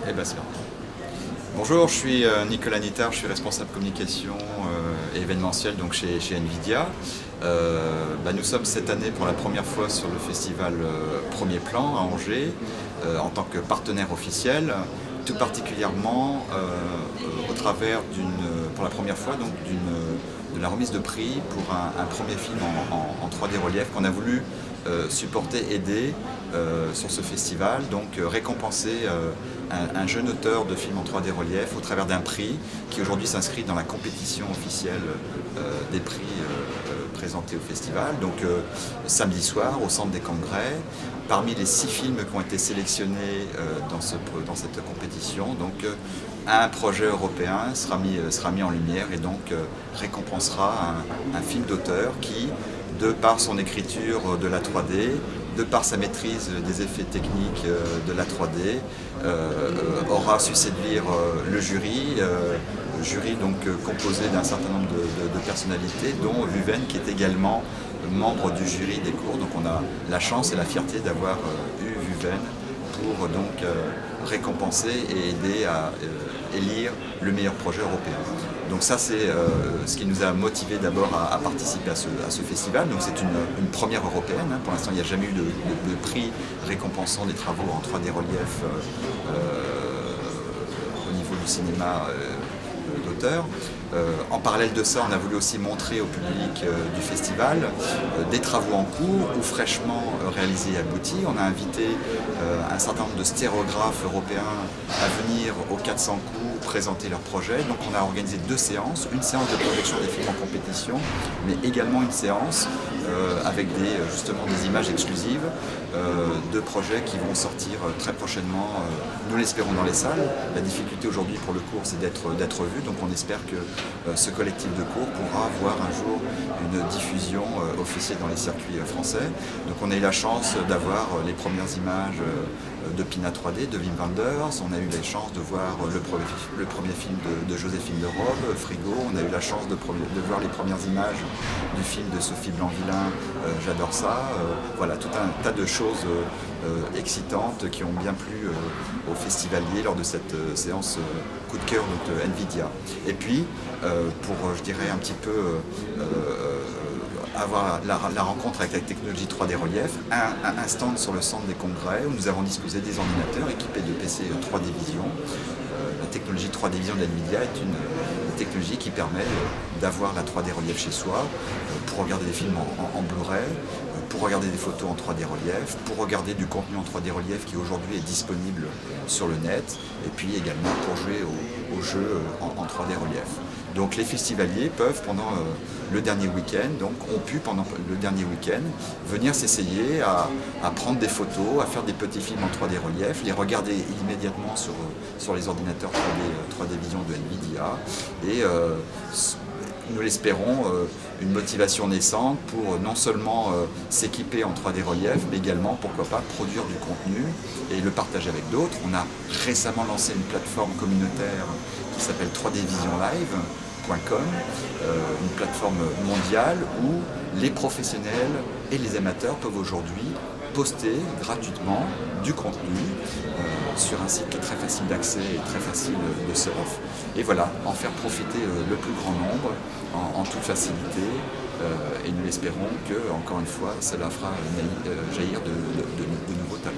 Eh ben, c'est parti. Bonjour, je suis Nicolas Nittard, je suis responsable communication et événementiel donc chez NVIDIA. Nous sommes cette année pour la première fois sur le festival Premier Plan à Angers en tant que partenaire officiel, tout particulièrement au travers pour la première fois de la remise de prix pour un premier film en 3D relief qu'on a voulu supporter, aider sur ce festival, donc récompenser un jeune auteur de films en 3D relief au travers d'un prix qui aujourd'hui s'inscrit dans la compétition officielle des prix présentés au festival. Donc samedi soir au centre des congrès, parmi les 6 films qui ont été sélectionnés dans cette compétition, donc un projet européen sera mis en lumière et donc récompensera un film d'auteur qui, de par son écriture de la 3D, de par sa maîtrise des effets techniques de la 3D, aura su séduire le jury donc composé d'un certain nombre de personnalités, dont Vuven qui est également membre du jury des cours. Donc on a la chance et la fierté d'avoir eu Vuven pour donc récompenser et aider à élire le meilleur projet européen. Donc ça c'est ce qui nous a motivé d'abord à participer à ce festival. Donc c'est une première européenne, hein. Pour l'instant il n'y a jamais eu de prix récompensant des travaux en 3D relief au niveau du cinéma d'auteur. En parallèle de ça, on a voulu aussi montrer au public du festival des travaux en cours ou fraîchement réalisés et aboutis. On a invité un certain nombre de stéréographes européens à venir aux 400 coups présenter leurs projets. Donc on a organisé 2 séances, une séance de projection des films en compétition, mais également une séance avec justement des images exclusives de projets qui vont sortir très prochainement, nous l'espérons, dans les salles. La difficulté aujourd'hui pour le cours, c'est d'être vu, donc on espère que ce collectif de cours pourra voir un jour une diffusion officielle dans les circuits français. Donc on a eu la chance d'avoir les premières images de Pina 3D, de Wim Wenders. On a eu la chance de voir le premier film de Joséphine de Robe, Frigo. On a eu la chance de voir les premières images du film de Sophie Blanc-Villain, J'adore ça. Voilà, tout un tas de choses excitantes qui ont bien plu aux festivaliers lors de cette séance coup de cœur de NVIDIA. Et puis, pour, je dirais, un petit peu avoir la rencontre avec la technologie 3D relief, un stand sur le centre des congrès où nous avons disposé des ordinateurs équipés de PC 3D Vision. La technologie 3D Vision de NVIDIA est une technologie qui permet d'avoir la 3D relief chez soi pour regarder des films en Blu-ray, pour regarder des photos en 3D relief, pour regarder du contenu en 3D relief qui aujourd'hui est disponible sur le net, et puis également pour jouer aux jeux en 3D relief. Donc les festivaliers peuvent pendant le dernier week-end, venir s'essayer à prendre des photos, à faire des petits films en 3D relief, les regarder immédiatement sur les ordinateurs 3D Vision de NVIDIA et nous l'espérons, une motivation naissante pour non seulement s'équiper en 3D relief, mais également, pourquoi pas, produire du contenu et le partager avec d'autres. On a récemment lancé une plateforme communautaire qui s'appelle 3dvisionlive.com, une plateforme mondiale où les professionnels et les amateurs peuvent aujourd'hui poster gratuitement du contenu sur un site qui est très facile d'accès et très facile de surf. Et voilà, en faire profiter le plus grand nombre en toute facilité. Et nous espérons que, encore une fois, cela fera jaillir de nouveaux talents.